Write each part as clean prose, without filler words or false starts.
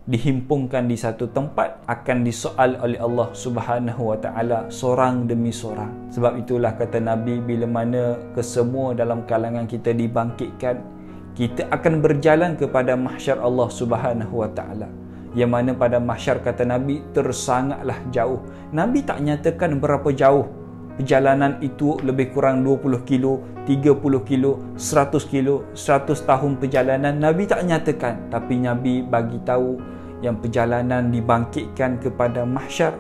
dihimpunkan di satu tempat akan disoal oleh Allah Subhanahu wa taala seorang demi seorang. Sebab itulah kata Nabi, bila mana kesemua dalam kalangan kita dibangkitkan, kita akan berjalan kepada mahsyar Allah Subhanahu wa taala. Yang mana pada mahsyar kata Nabi tersangatlah jauh. Nabi tak nyatakan berapa jauh perjalanan itu, lebih kurang 20 kilo, 30 kilo, 100 kilo, 100 tahun perjalanan. Nabi tak nyatakan, tapi Nabi bagi tahu yang perjalanan dibangkitkan kepada mahsyar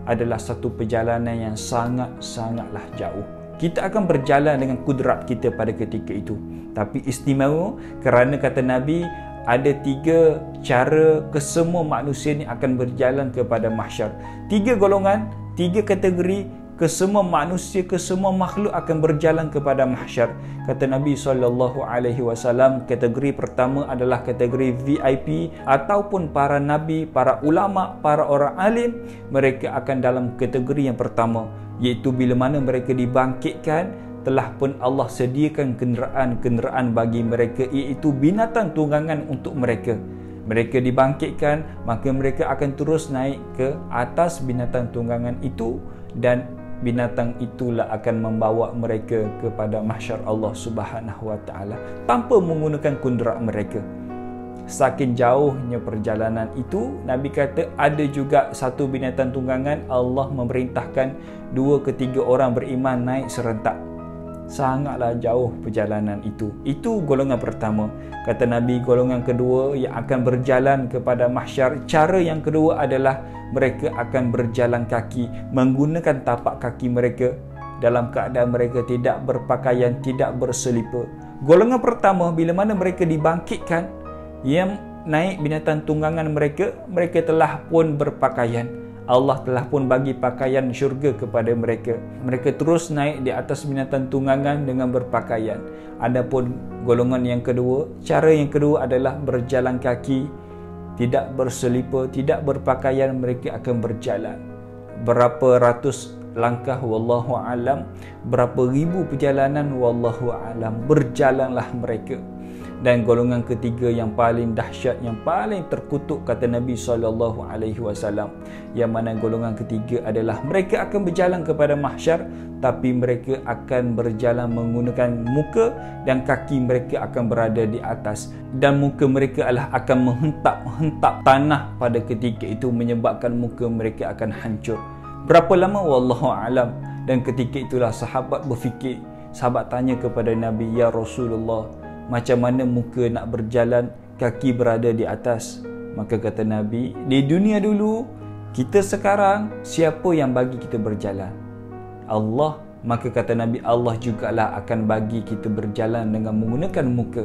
adalah satu perjalanan yang sangatlah jauh. Kita akan berjalan dengan kudrat kita pada ketika itu. Tapi istimewa kerana kata Nabi ada 3 cara kesemua manusia ni akan berjalan kepada mahsyar. 3 golongan, 3 kategori, kesemua manusia, kesemua makhluk akan berjalan kepada mahsyar. Kata Nabi SAW, kategori pertama adalah kategori VIP ataupun para nabi, para ulama, para orang alim. Mereka akan dalam kategori yang pertama, iaitu bila mana mereka dibangkitkan, telah pun Allah sediakan kenderaan-kenderaan bagi mereka, iaitu binatang tunggangan untuk mereka. Mereka dibangkitkan, maka mereka akan terus naik ke atas binatang tunggangan itu, dan binatang itulah akan membawa mereka kepada mahsyar Allah Subhanahu wa taala tanpa menggunakan kunderak mereka. Saking jauhnya perjalanan itu, Nabi kata ada juga satu binatang tunggangan Allah memerintahkan 2 ke 3 orang beriman naik serentak. Sangatlah jauh perjalanan itu. Itu golongan pertama. Kata Nabi, golongan kedua yang akan berjalan kepada mahsyar, cara yang kedua adalah mereka akan berjalan kaki, menggunakan tapak kaki mereka dalam keadaan mereka tidak berpakaian, tidak berselipar. Golongan pertama, bila mana mereka dibangkitkan, yang naik binatang tunggangan mereka, mereka telah pun berpakaian. Allah telah pun bagi pakaian syurga kepada mereka. Mereka terus naik di atas binatang tunggangan dengan berpakaian. Adapun golongan yang kedua, cara yang kedua adalah berjalan kaki, tidak berselipar, tidak berpakaian. Mereka akan berjalan berapa ratus langkah, wallahu alam, berapa ribu perjalanan, wallahu alam. Berjalanlah mereka. Dan golongan ketiga yang paling dahsyat, yang paling terkutuk, kata Nabi SAW, yang mana golongan ketiga adalah mereka akan berjalan kepada mahsyar, tapi mereka akan berjalan menggunakan muka dan kaki mereka akan berada di atas, dan muka mereka akan menghentak tanah pada ketika itu, menyebabkan muka mereka akan hancur. Berapa lama? Wallahu alam. Dan ketika itulah sahabat berfikir, sahabat tanya kepada Nabi, ya Rasulullah, macam mana muka nak berjalan, kaki berada di atas? Maka kata Nabi, di dunia dulu, kita sekarang, siapa yang bagi kita berjalan? Allah. Maka kata Nabi, Allah jugalah akan bagi kita berjalan dengan menggunakan muka.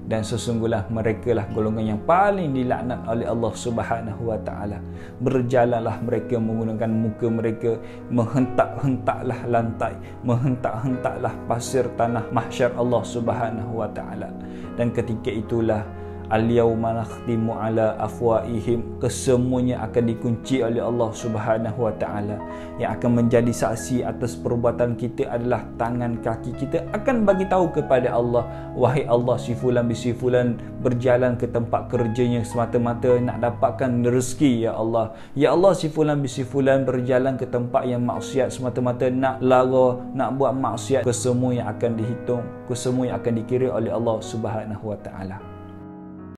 Dan sesungguhnya mereka lah golongan yang paling dilaknat oleh Allah Subhanahu wa taala. Berjalanlah mereka menggunakan muka mereka, menghentak-hentaklah lantai, menghentak-hentaklah pasir tanah mahsyar Allah Subhanahu wa taala. Dan ketika itulah al-yauma nakhtimu ala afwaihim, kesemuanya akan dikunci oleh Allah Subhanahu wa taala. Yang akan menjadi saksi atas perbuatan kita adalah tangan kaki kita, akan bagi tahu kepada Allah, wahai Allah, si fulan bisi fulan berjalan ke tempat kerjanya semata-mata nak dapatkan rezeki, ya Allah. Ya Allah, si fulan bisi fulan berjalan ke tempat yang maksiat semata-mata nak lara, nak buat maksiat. Kesemua yang akan dihitung, kesemua yang akan dikira oleh Allah Subhanahu wa taala.